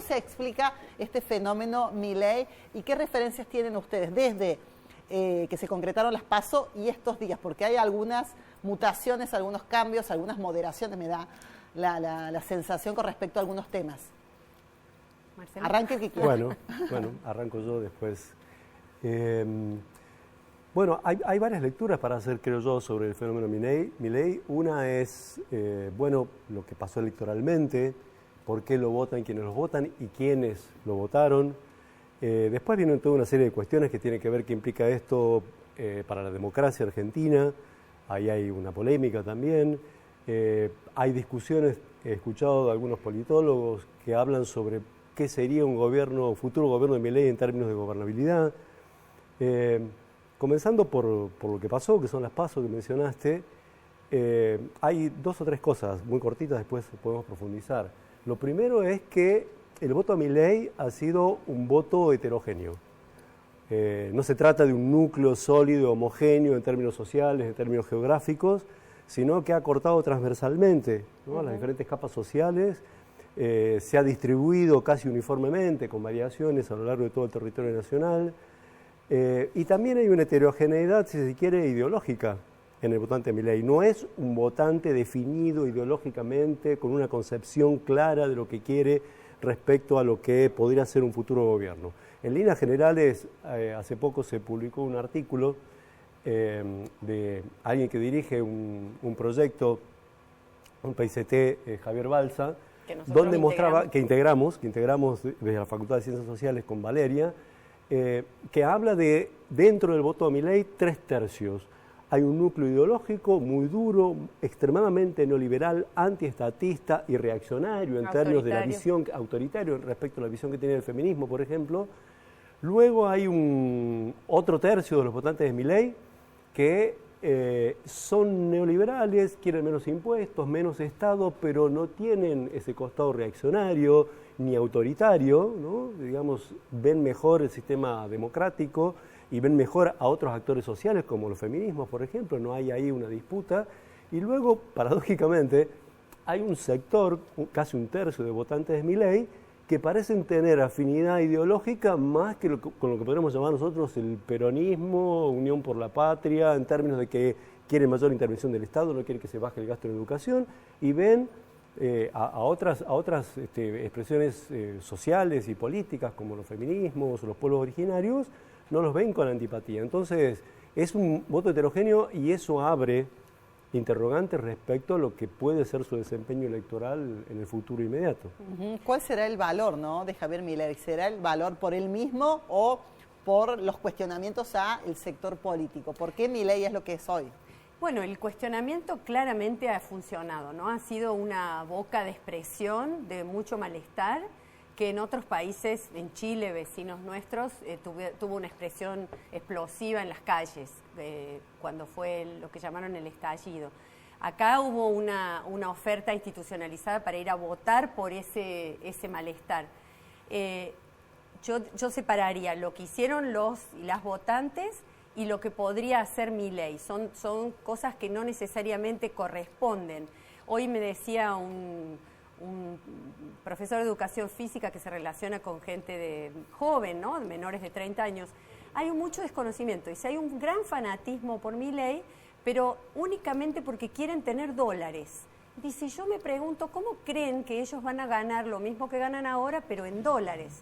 se explica este fenómeno Milei y qué referencias tienen ustedes desde que se concretaron las PASO y estos días? Porque hay algunas mutaciones, algunos cambios, algunas moderaciones, me da la sensación con respecto a algunos temas. Marcelo. Arranque el que quiera. Bueno, arranco yo después. Bueno, hay varias lecturas para hacer, creo yo, sobre el fenómeno Milei. Una es, lo que pasó electoralmente, por qué lo votan, quiénes lo votan y quiénes lo votaron. Después vienen toda una serie de cuestiones que tienen que ver qué implica esto para la democracia argentina. Ahí hay una polémica también. Hay discusiones, he escuchado de algunos politólogos que hablan sobre qué sería un futuro gobierno de Milei en términos de gobernabilidad. Comenzando por lo que pasó, que son las PASO que mencionaste, hay 2 o 3 cosas muy cortitas, después podemos profundizar. Lo primero es que el voto a Milei ha sido un voto heterogéneo. No se trata de un núcleo sólido, homogéneo en términos sociales, en términos geográficos, sino que ha cortado transversalmente, ¿no? Las diferentes capas sociales, se ha distribuido casi uniformemente, con variaciones a lo largo de todo el territorio nacional. Y también hay una heterogeneidad, si se quiere, ideológica en el votante de Milei. No es un votante definido ideológicamente, con una concepción clara de lo que quiere respecto a lo que podría ser un futuro gobierno. En líneas generales, hace poco se publicó un artículo de alguien que dirige un proyecto, un PICT, Javier Balsa, donde mostraba, que integramos desde la Facultad de Ciencias Sociales con Valeria, que habla de, dentro del voto a Milei, 3/3. Hay un núcleo ideológico muy duro, extremadamente neoliberal, antiestatista y reaccionario en términos de la visión autoritario respecto a la visión que tiene el feminismo, por ejemplo. Luego hay otro tercio de los votantes de Milei que son neoliberales, quieren menos impuestos, menos Estado, pero no tienen ese costado reaccionario ni autoritario, ¿no? Digamos, ven mejor el sistema democrático y ven mejor a otros actores sociales como los feminismos, por ejemplo, no hay ahí una disputa. Y luego, paradójicamente, hay un sector, casi un tercio de votantes de Milei, que parecen tener afinidad ideológica más que con lo que podríamos llamar nosotros el peronismo, Unión por la Patria, en términos de que quieren mayor intervención del Estado, no quieren que se baje el gasto en educación, y ven a otras expresiones sociales y políticas como los feminismos o los pueblos originarios, no los ven con antipatía. Entonces, es un voto heterogéneo y eso abre interrogantes respecto a lo que puede ser su desempeño electoral en el futuro inmediato. ¿Cuál será el valor, de Javier Milei? ¿Será el valor por él mismo o por los cuestionamientos al sector político? ¿Por qué Milei es lo que es hoy? Bueno, el cuestionamiento claramente ha funcionado, ¿no? Ha sido una boca de expresión de mucho malestar que en otros países, en Chile, vecinos nuestros, tuvo una expresión explosiva en las calles cuando fue lo que llamaron el estallido. Acá hubo una oferta institucionalizada para ir a votar por ese malestar. Yo separaría lo que hicieron los y las votantes y lo que podría hacer Milei. Son cosas que no necesariamente corresponden. Hoy me decía un profesor de educación física que se relaciona con gente joven, ¿no? Menores de 30 años, hay mucho desconocimiento. Y si hay un gran fanatismo por Milei, pero únicamente porque quieren tener dólares. Dice, yo me pregunto, ¿cómo creen que ellos van a ganar lo mismo que ganan ahora, pero en dólares?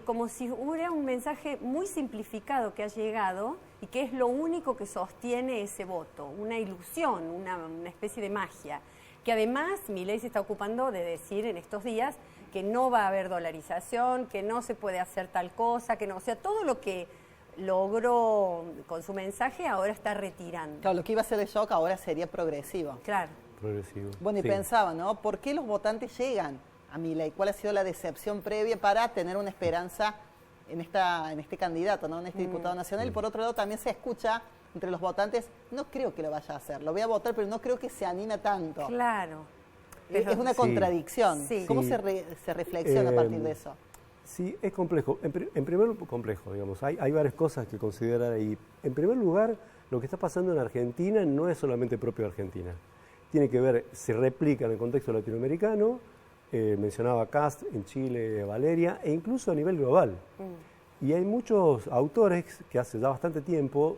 Como si hubiera un mensaje muy simplificado que ha llegado y que es lo único que sostiene ese voto, una ilusión, una especie de magia. Que además Milei se está ocupando de decir en estos días que no va a haber dolarización, que no se puede hacer tal cosa, que no, o sea, todo lo que logró con su mensaje ahora está retirando. Claro, lo que iba a ser el shock ahora sería progresivo. Claro. Progresivo. Bueno, y pensaba, ¿por qué los votantes llegan a Milei? ¿Cuál ha sido la decepción previa para tener una esperanza en este candidato, en este diputado nacional? Y por otro lado también se escucha entre los votantes, no creo que lo vaya a hacer, lo voy a votar, pero no creo que se anime tanto. Claro. Es una contradicción. Sí. ¿Cómo se reflexiona a partir de eso? Sí, es complejo. En primer lugar, complejo, digamos. Hay varias cosas que considerar ahí. En primer lugar, lo que está pasando en Argentina no es solamente propio de Argentina. Tiene que ver, se replica en el contexto latinoamericano, mencionaba Kast en Chile, Valeria, e incluso a nivel global. Y hay muchos autores que hace ya bastante tiempo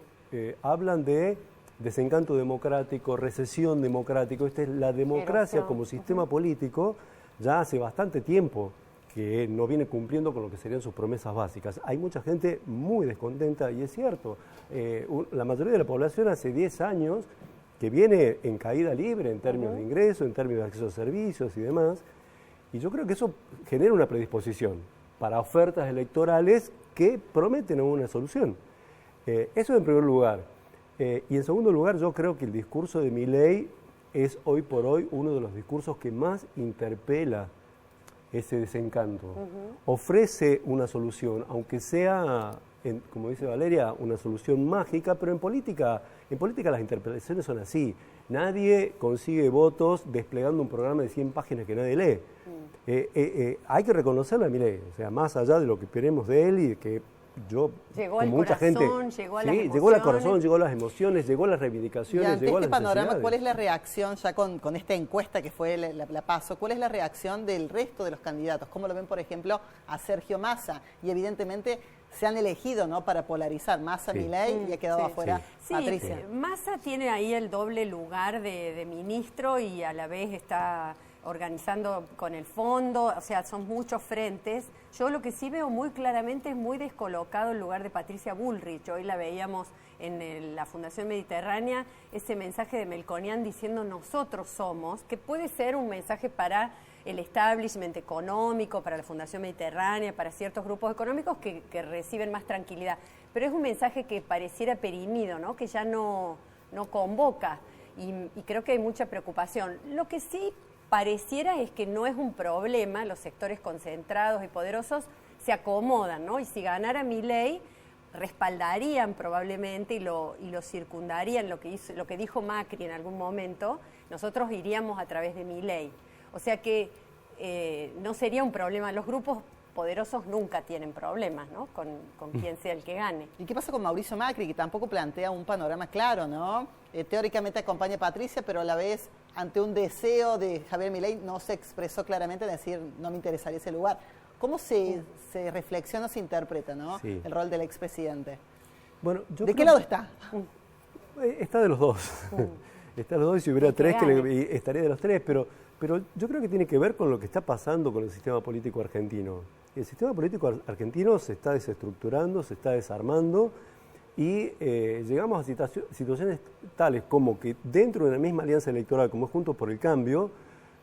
hablan de desencanto democrático, recesión democrática. Esta es la democracia Erosión. como sistema político ya hace bastante tiempo que no viene cumpliendo con lo que serían sus promesas básicas. Hay mucha gente muy descontenta y es cierto, la mayoría de la población hace 10 años que viene en caída libre en términos de ingreso, en términos de acceso a servicios y demás, y yo creo que eso genera una predisposición para ofertas electorales que prometen una solución. Eso en primer lugar. Y en segundo lugar, yo creo que el discurso de Milei es hoy por hoy uno de los discursos que más interpela ese desencanto. Ofrece una solución, aunque sea, como dice Valeria, una solución mágica, pero en política las interpretaciones son así. Nadie consigue votos desplegando un programa de 100 páginas que nadie lee. Hay que reconocerlo a Milei, o sea, más allá de lo que esperemos de él y de que yo, llegó como al mucha corazón, gente, llegó a las emociones. llegó al corazón, llegó a las emociones, llegó a las Y reivindicaciones, ante llegó a este las panorama, necesidades. ¿cuál es la reacción ya con esta encuesta que fue la PASO? ¿Cuál es la reacción del resto de los candidatos? ¿Cómo lo ven, por ejemplo, a Sergio Massa? Y evidentemente se han elegido, ¿no?, para polarizar Massa, Milei, y ha quedado afuera Patricia. Massa tiene ahí el doble lugar de ministro y a la vez está organizando con el fondo, o sea, son muchos frentes. Yo lo que sí veo muy claramente es muy descolocado el lugar de Patricia Bullrich. Hoy la veíamos en la Fundación Mediterránea, ese mensaje de Melconian diciendo nosotros somos, que puede ser un mensaje para el establishment económico, para la Fundación Mediterránea, para ciertos grupos económicos que reciben más tranquilidad. Pero es un mensaje que pareciera perimido, ¿no?, que ya no convoca y creo que hay mucha preocupación. Lo que sí pareciera es que no es un problema, los sectores concentrados y poderosos se acomodan, ¿no? Y si ganara Milei, respaldarían probablemente y lo circundarían, lo que dijo Macri en algún momento, nosotros iríamos a través de Milei. O sea que no sería un problema. Los grupos poderosos nunca tienen problemas, ¿no?, con quien sea el que gane. ¿Y qué pasa con Mauricio Macri, que tampoco plantea un panorama claro, ¿no? Teóricamente acompaña a Patricia, pero a la vez, ante un deseo de Javier Milei, no se expresó claramente en decir, no me interesaría ese lugar. ¿Cómo se reflexiona o se interpreta, ¿no?, el rol del expresidente? Bueno, ¿De qué lado está? Está de los dos. Está de los dos, y si hubiera tres, estaría de los tres, pero yo creo que tiene que ver con lo que está pasando con el sistema político argentino. El sistema político argentino se está desestructurando, se está desarmando y llegamos a situaciones tales como que dentro de la misma alianza electoral como es Juntos por el Cambio,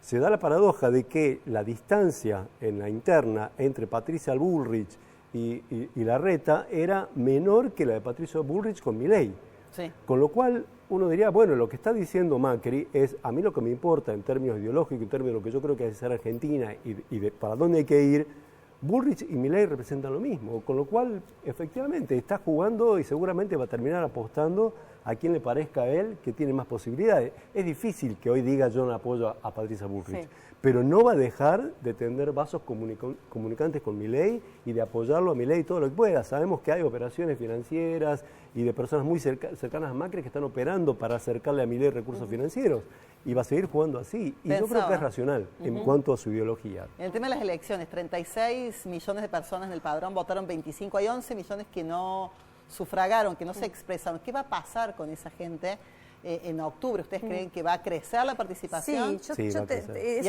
se da la paradoja de que la distancia en la interna entre Patricia Bullrich y Larreta era menor que la de Patricia Bullrich con Milei. Sí. Con lo cual uno diría, bueno, lo que está diciendo Macri es, a mí lo que me importa en términos ideológicos, en términos de lo que yo creo que hay que ser Argentina y de para dónde hay que ir, Bullrich y Milei representan lo mismo, con lo cual efectivamente está jugando y seguramente va a terminar apostando a quien le parezca a él que tiene más posibilidades. Es difícil que hoy diga yo no apoyo a Patricia Bullrich, pero no va a dejar de tender vasos comunicantes con Milei y de apoyarlo a Milei todo lo que pueda. Sabemos que hay operaciones financieras y de personas muy cercanas a Macri que están operando para acercarle a Milei recursos financieros y va a seguir jugando así. Y yo creo que es racional en cuanto a su ideología. En el tema de las elecciones, 36 millones de personas en el padrón votaron 25, hay 11 millones que no sufragaron, que no se expresaron. ¿Qué va a pasar con esa gente en octubre? ¿Ustedes creen que va a crecer la participación? Sí, ¿Y eso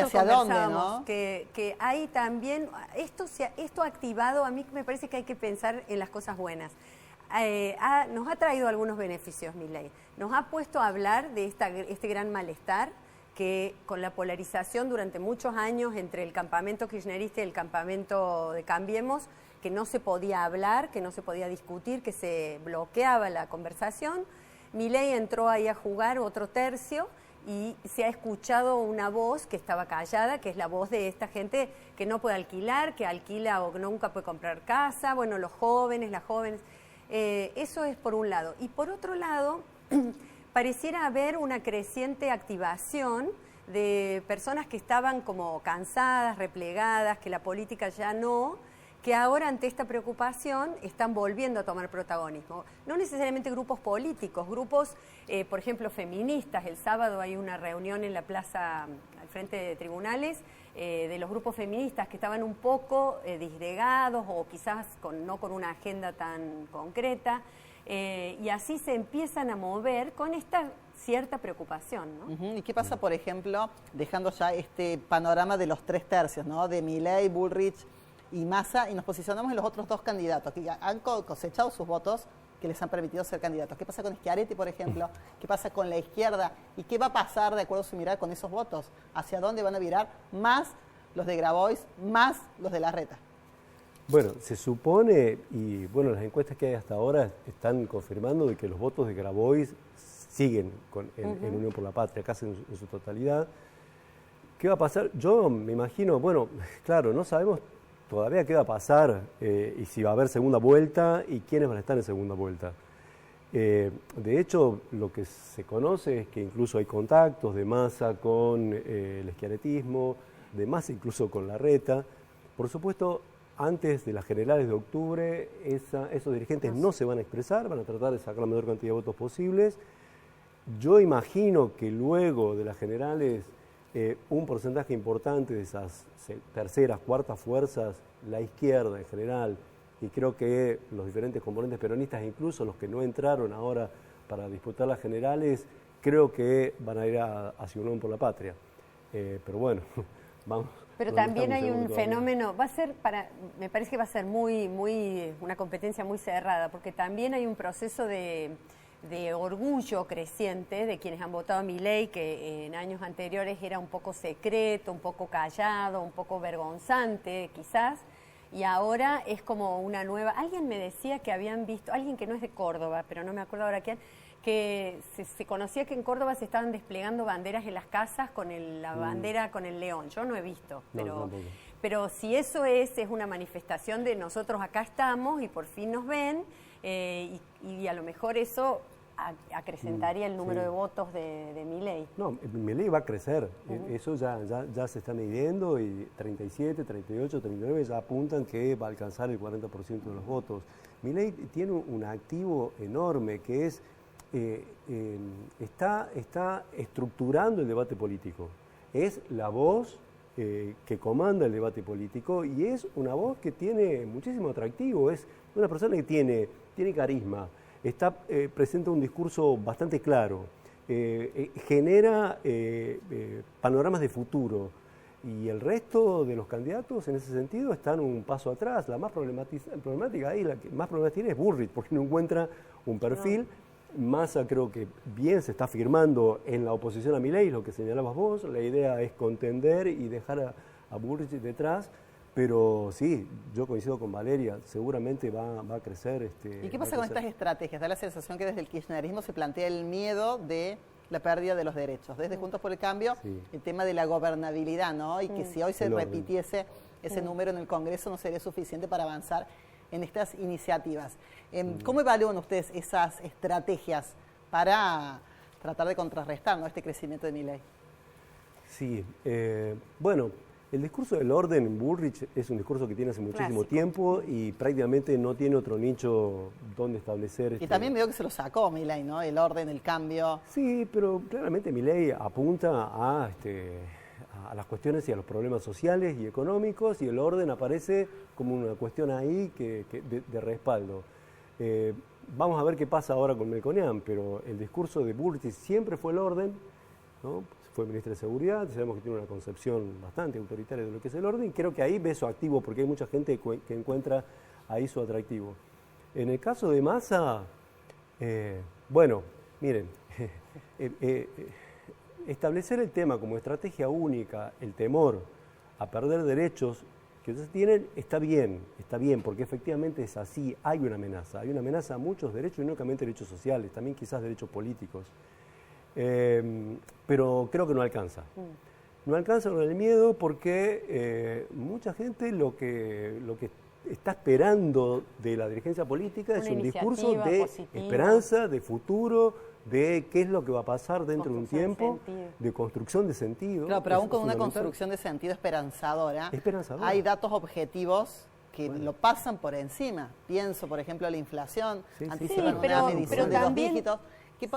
hacia dónde, conversábamos, no? que hay también, esto ha activado, a mí me parece que hay que pensar en las cosas buenas. Nos ha traído algunos beneficios Milei, nos ha puesto a hablar de este gran malestar que con la polarización durante muchos años entre el campamento kirchnerista y el campamento de Cambiemos, que no se podía hablar, que no se podía discutir, que se bloqueaba la conversación. Milei entró ahí a jugar otro tercio y se ha escuchado una voz que estaba callada, que es la voz de esta gente que no puede alquilar, que alquila o nunca puede comprar casa, bueno, los jóvenes, las jóvenes. Eso es por un lado. Y por otro lado, pareciera haber una creciente activación de personas que estaban como cansadas, replegadas, que la política ya no, que ahora ante esta preocupación están volviendo a tomar protagonismo. No necesariamente grupos políticos, grupos, por ejemplo, feministas. El sábado hay una reunión en la plaza al frente de tribunales de los grupos feministas que estaban un poco disgregados o quizás no con una agenda tan concreta. Y así se empiezan a mover con esta cierta preocupación, ¿no? ¿Y qué pasa, por ejemplo, dejando ya este panorama de los 3 tercios, ¿no? De Milei, Bullrich y Massa, y nos posicionamos en los otros 2 candidatos que ya han cosechado sus votos que les han permitido ser candidatos? ¿Qué pasa con Schiaretti, por ejemplo? ¿Qué pasa con la izquierda? ¿Y qué va a pasar, de acuerdo a su mirada, con esos votos? ¿Hacia dónde van a virar más los de Grabois, más los de Larreta? Bueno, se supone, y bueno, las encuestas que hay hasta ahora están confirmando de que los votos de Grabois siguen en Unión por la Patria, casi en su totalidad. ¿Qué va a pasar? Yo me imagino, bueno, claro, no sabemos todavía qué va a pasar y si va a haber segunda vuelta y quiénes van a estar en segunda vuelta. De hecho, lo que se conoce es que incluso hay contactos de Massa con el schiarettismo, de Massa incluso con Larreta. Por supuesto, antes de las generales de octubre, esos dirigentes no se van a expresar, van a tratar de sacar la mayor cantidad de votos posibles. Yo imagino que luego de las generales, un porcentaje importante de esas terceras, cuartas fuerzas, la izquierda en general, y creo que los diferentes componentes peronistas, incluso los que no entraron ahora para disputar las generales, creo que van a ir hacia Unión por la Patria. Pero bueno, vamos. Pero también hay un fenómeno, me parece que va a ser una competencia muy cerrada, porque también hay un proceso de orgullo creciente de quienes han votado a Milei, que en años anteriores era un poco secreto, un poco callado, un poco vergonzante quizás, y ahora es como una nueva... Alguien me decía que habían visto, alguien que no es de Córdoba, pero no me acuerdo ahora quién, que se conocía que en Córdoba se estaban desplegando banderas en las casas con la bandera con el león. Yo no he visto, pero si eso es una manifestación de nosotros acá estamos y por fin nos ven, y a lo mejor eso acrecentaría el número de votos de Milei. No, Milei va a crecer, eso ya se está midiendo y 37, 38, 39 ya apuntan que va a alcanzar el 40% de los votos. Milei tiene un activo enorme que es, está estructurando el debate político, es la voz que comanda el debate político y es una voz que tiene muchísimo atractivo, es una persona que tiene carisma, presenta un discurso bastante claro, genera panoramas de futuro y el resto de los candidatos en ese sentido están un paso atrás. La más problemática ahí, la que más problemas tiene es Bullrich porque no encuentra un perfil. Massa creo que bien se está firmando en la oposición a Milei, lo que señalabas vos, la idea es contender y dejar a Bullrich detrás, pero sí, yo coincido con Valeria, seguramente va a crecer. ¿Y qué pasa con estas estrategias? Da la sensación que desde el kirchnerismo se plantea el miedo de la pérdida de los derechos. Desde Juntos por el Cambio, el tema de la gobernabilidad, ¿no? Y que si hoy se repitiese ese número en el Congreso no sería suficiente para avanzar en estas iniciativas. ¿Cómo evalúan ustedes esas estrategias para tratar de contrarrestar, ¿no?, este crecimiento de Milei? Sí, bueno, el discurso del orden en Bullrich es un discurso que tiene hace muchísimo tiempo y prácticamente no tiene otro nicho donde establecer. Y también veo que se lo sacó Milei, ¿no? El orden, el cambio. Sí, pero claramente Milei apunta a las cuestiones y a los problemas sociales y económicos y el orden aparece como una cuestión ahí de respaldo. Vamos a ver qué pasa ahora con Melconian, pero el discurso de Bullrich siempre fue el orden, ¿no? Fue ministro de Seguridad, sabemos que tiene una concepción bastante autoritaria de lo que es el orden, y creo que ahí ve su activo, porque hay mucha gente que encuentra ahí su atractivo. En el caso de Massa, bueno, miren, establecer el tema como estrategia única, el temor a perder derechos que ustedes tienen, está bien, porque efectivamente es así, hay una amenaza a muchos derechos, y no únicamente derechos sociales, también quizás derechos políticos. Pero creo que no alcanza. No alcanza con el miedo porque mucha gente lo que está esperando de la dirigencia política es un discurso de esperanza, de futuro, de qué es lo que va a pasar dentro de un tiempo, de construcción de sentido. Claro, pero aún con una construcción de sentido esperanzadora, hay datos objetivos que lo pasan por encima. Pienso, por ejemplo, la inflación, anticipan pero una medición de también, 2 dígitos.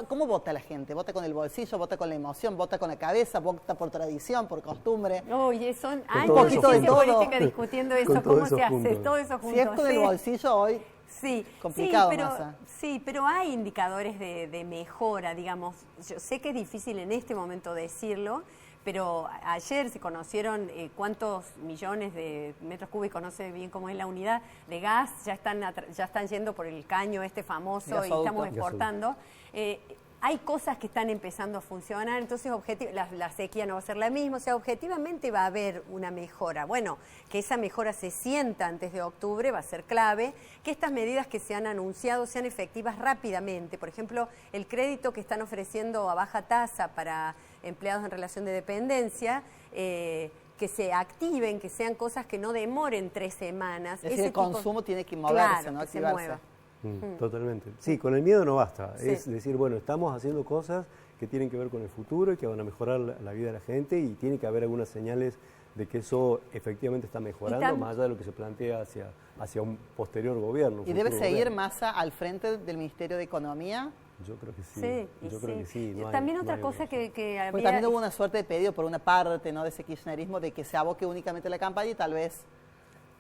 ¿Cómo vota la gente? ¿Vota con el bolsillo, vota con la emoción, vota con la cabeza, vota por tradición, por costumbre? Oye, son años de política discutiendo eso, cómo se hace, todo eso juntos. Si es con el bolsillo hoy, complicado, Massa. Sí, pero hay indicadores de mejora, digamos. Yo sé que es difícil en este momento decirlo, pero ayer se conocieron cuántos millones de metros cúbicos, no sé bien cómo es la unidad, de gas, ya están yendo por el caño famoso y estamos exportando. Hay cosas que están empezando a funcionar, entonces la sequía no va a ser la misma, o sea, objetivamente va a haber una mejora. Bueno, que esa mejora se sienta antes de octubre va a ser clave, que estas medidas que se han anunciado sean efectivas rápidamente. Por ejemplo, el crédito que están ofreciendo a baja tasa para empleados en relación de dependencia, que se activen, que sean cosas que no demoren 3 semanas. Es decir, el consumo tiene que moverse, claro, ¿no? Que se mueva. Totalmente. Sí, con el miedo no basta. Sí. Es decir, bueno, estamos haciendo cosas que tienen que ver con el futuro y que van a mejorar la vida de la gente y tiene que haber algunas señales de que eso efectivamente está mejorando, más allá de lo que se plantea hacia un posterior gobierno. ¿Y debe seguir Massa al frente del Ministerio de Economía? Yo creo que sí. Yo creo que sí. También otra cosa que había... Porque también hubo una suerte de pedido por una parte, ¿no?, de ese kirchnerismo de que se aboque únicamente a la campaña y tal vez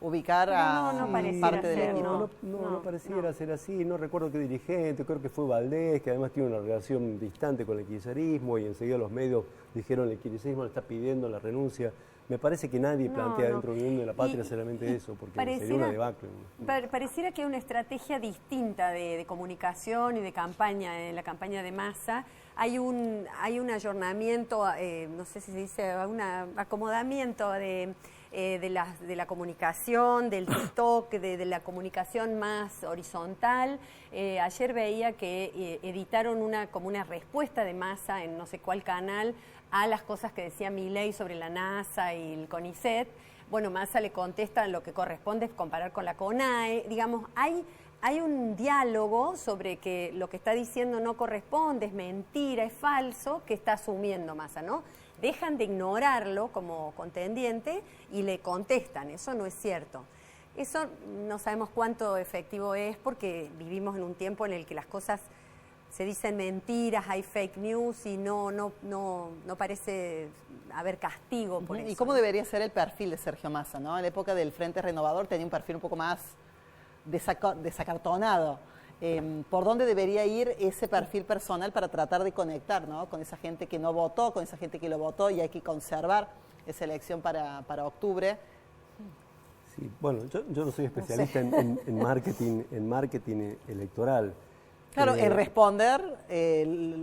ubicar a parte del equipo. No pareciera ser así. No recuerdo qué dirigente, creo que fue Valdés, que además tiene una relación distante con el kirchnerismo y enseguida los medios dijeron el kirchnerismo le está pidiendo la renuncia. Me parece que nadie plantea dentro de Unión de la Patria solamente eso, porque sería una debacle. Pareciera que hay una estrategia distinta de comunicación y de campaña, en la campaña de Massa. Hay un ayornamiento, no sé si se dice, un acomodamiento de la comunicación, del TikTok, de la comunicación más horizontal. Ayer veía que editaron como una respuesta de Massa en no sé cuál canal a las cosas que decía Milei sobre la NASA y el CONICET. Bueno, Massa le contesta lo que corresponde es comparar con la CONAE. Digamos, hay un diálogo sobre que lo que está diciendo no corresponde, es mentira, es falso, que está asumiendo Massa, ¿no? Dejan de ignorarlo como contendiente y le contestan, eso no es cierto. Eso no sabemos cuánto efectivo es porque vivimos en un tiempo en el que las cosas se dicen mentiras, hay fake news y no parece haber castigo por eso. ¿Y cómo debería ser el perfil de Sergio Massa, ¿no? En la época del Frente Renovador tenía un perfil un poco más desacartonado. ¿Por dónde debería ir ese perfil personal para tratar de conectar, ¿no?, con esa gente que no votó, con esa gente que lo votó y hay que conservar esa elección para octubre? Sí, bueno, yo no soy especialista en marketing electoral. Claro, en responder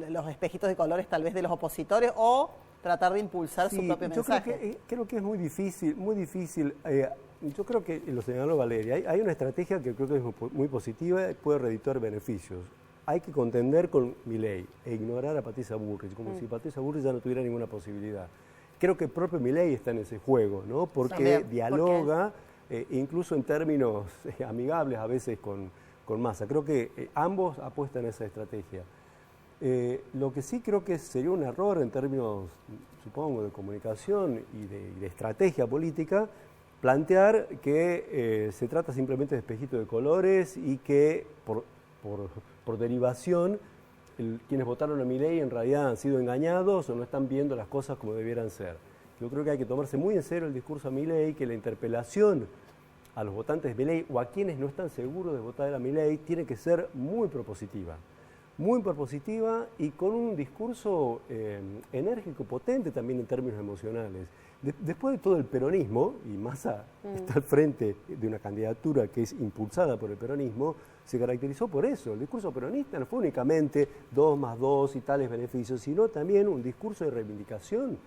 los espejitos de colores tal vez de los opositores o tratar de impulsar su propio mensaje. Creo que es muy difícil. Yo creo que lo señaló Valeria, hay una estrategia que creo que es muy positiva y puede redituar beneficios. Hay que contender con Milei e ignorar a Patricia Bullrich, como si Patricia Bullrich ya no tuviera ninguna posibilidad. Creo que el propio Milei está en ese juego, ¿no? Porque dialoga, incluso en términos amigables a veces con Massa. Creo que ambos apuestan a esa estrategia. Lo que sí creo que sería un error en términos, supongo, de comunicación y de estrategia política, plantear que se trata simplemente de espejito de colores y que por derivación quienes votaron a Milei en realidad han sido engañados o no están viendo las cosas como debieran ser. Yo creo que hay que tomarse muy en serio el discurso a Milei, que la interpelación a los votantes de Milei o a quienes no están seguros de votar a Milei tiene que ser muy propositiva y con un discurso enérgico, potente también en términos emocionales. Después de todo el peronismo, y Massa está al frente de una candidatura que es impulsada por el peronismo, se caracterizó por eso. El discurso peronista no fue únicamente 2 más 2 y tales beneficios, sino también un discurso de reivindicación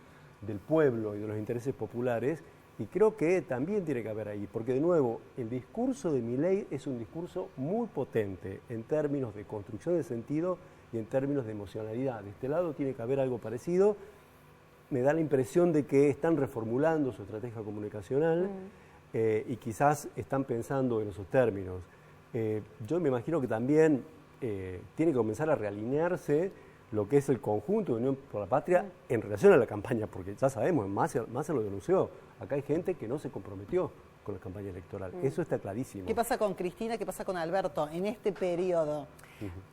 del pueblo y de los intereses populares, y creo que también tiene que haber ahí, porque de nuevo, el discurso de Milei es un discurso muy potente en términos de construcción de sentido y en términos de emocionalidad. De este lado tiene que haber algo parecido. Me da la impresión de que están reformulando su estrategia comunicacional y quizás están pensando en esos términos. Yo me imagino que también tiene que comenzar a realinearse lo que es el conjunto de Unión por la Patria en relación a la campaña, porque ya sabemos, Massa lo denunció, acá hay gente que no se comprometió con la campaña electoral. Eso está clarísimo. ¿Qué pasa con Cristina? ¿Qué pasa con Alberto en este periodo?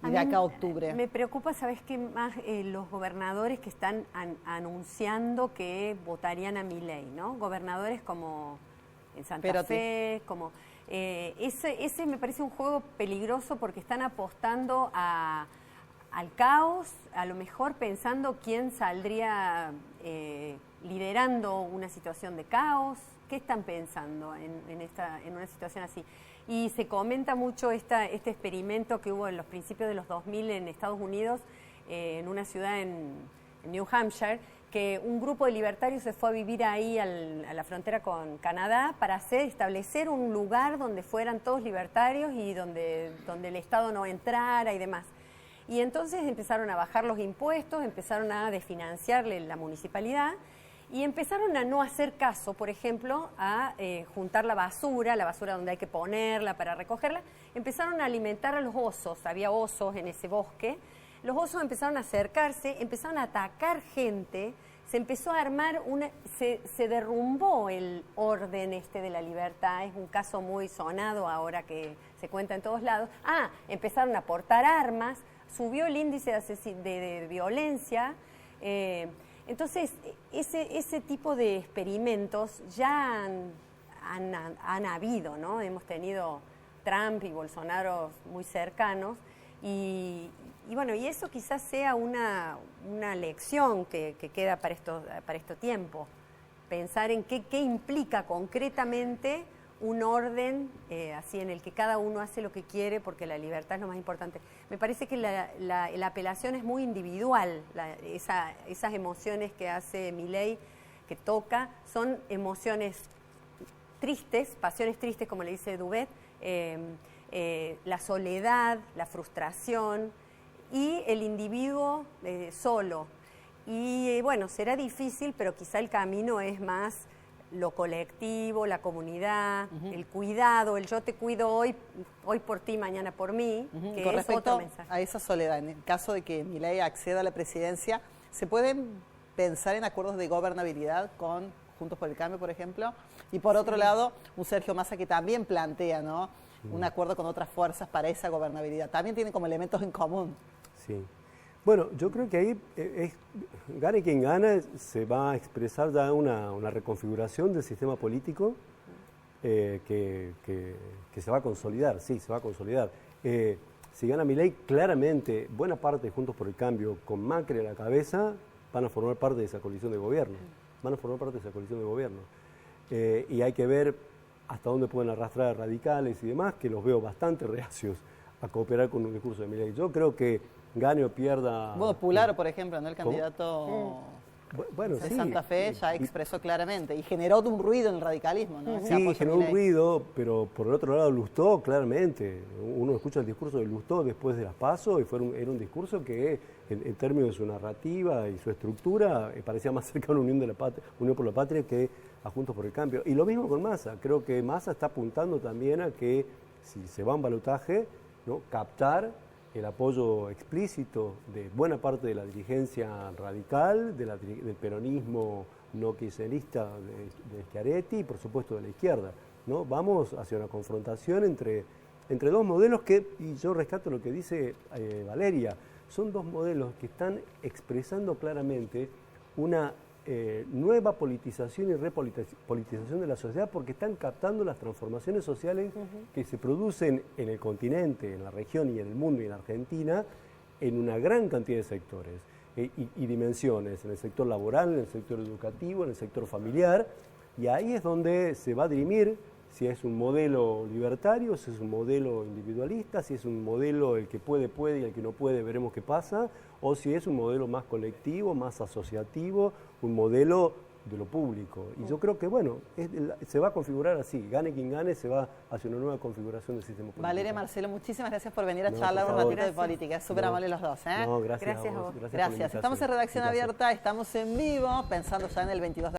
Y de acá a octubre. Me preocupa, ¿sabes qué más? Los gobernadores que están anunciando que votarían a Milei, ¿no? Gobernadores como en Santa Fe, como... ese me parece un juego peligroso porque están apostando al caos, a lo mejor pensando quién saldría liderando una situación de caos. ¿Qué están pensando en una situación así? Y se comenta mucho este experimento que hubo en los principios de los 2000 en Estados Unidos, en una ciudad en New Hampshire, que un grupo de libertarios se fue a vivir ahí a la frontera con Canadá para establecer un lugar donde fueran todos libertarios y donde el Estado no entrara y demás. Y entonces empezaron a bajar los impuestos, empezaron a desfinanciarle la municipalidad y empezaron a no hacer caso, por ejemplo, a juntar la basura donde hay que ponerla para recogerla. Empezaron a alimentar a los osos, había osos en ese bosque. Los osos empezaron a acercarse, empezaron a atacar gente, se empezó a armar se derrumbó el orden de la libertad, es un caso muy sonado ahora que se cuenta en todos lados. Empezaron a portar armas, subió el índice de violencia. Entonces, ese tipo de experimentos ya han habido, ¿no? Hemos tenido Trump y Bolsonaro muy cercanos y bueno, y eso quizás sea una lección que queda para este tiempo. Pensar en qué implica concretamente un orden así en el que cada uno hace lo que quiere porque la libertad es lo más importante. Me parece que la apelación es muy individual, esas emociones que hace Milei, que toca, son emociones tristes, pasiones tristes como le dice Dubet, la soledad, la frustración y el individuo solo. Y bueno, será difícil, pero quizá el camino es más lo colectivo, la comunidad, el cuidado, el yo te cuido hoy por ti, mañana por mí, que con es respecto otro mensaje. a esa soledad, en el caso de que Milei acceda a la presidencia, ¿se pueden pensar en acuerdos de gobernabilidad con Juntos por el Cambio, por ejemplo? Y por otro lado, un Sergio Massa que también plantea, ¿no?, un acuerdo con otras fuerzas para esa gobernabilidad. También tienen como elementos en común. Sí. Bueno, yo creo que ahí, gane quien gane, se va a expresar ya una reconfiguración del sistema político que se va a consolidar, sí, se va a consolidar. Si gana Milei, claramente, buena parte de Juntos por el Cambio, con Macri a la cabeza, van a formar parte de esa coalición de gobierno. Y hay que ver hasta dónde pueden arrastrar radicales y demás, que los veo bastante reacios a cooperar con un discurso de Milei. Yo creo que gane o pierda... Bueno, Pularo, por ejemplo, ¿no?, el candidato de Santa Fe, ya expresó claramente y generó un ruido en el radicalismo, ¿no? Sí, generó un ruido, pero por el otro lado Lustó, claramente. Uno escucha el discurso de Lustó después de las PASO y era un discurso que, en términos de su narrativa y su estructura, parecía más cercano a Unión por la Patria que a Juntos por el Cambio. Y lo mismo con Massa. Creo que Massa está apuntando también a que, si se va a un balotaje, ¿no?, captar el apoyo explícito de buena parte de la dirigencia radical, del peronismo no kirchnerista de Schiaretti y por supuesto de la izquierda, ¿no? Vamos hacia una confrontación entre dos modelos y yo rescato lo que dice Valeria, son dos modelos que están expresando claramente una nueva politización y repolitización de la sociedad porque están captando las transformaciones sociales que se producen en el continente, en la región y en el mundo y en Argentina en una gran cantidad de sectores y dimensiones, en el sector laboral, en el sector educativo, en el sector familiar, y ahí es donde se va a dirimir si es un modelo libertario, si es un modelo individualista, si es un modelo el que puede y el que no puede, veremos qué pasa, o si es un modelo más colectivo, más asociativo, un modelo de lo público. Y yo creo que, bueno, se va a configurar así, gane quien gane, se va hacia una nueva configuración del sistema político. Valeria, Marcelo, muchísimas gracias por venir a charlar un ratito de política, es súper amable los dos. No, gracias a vos. Gracias. Estamos en Redacción Abierta, estamos en vivo, pensando ya en el 22 de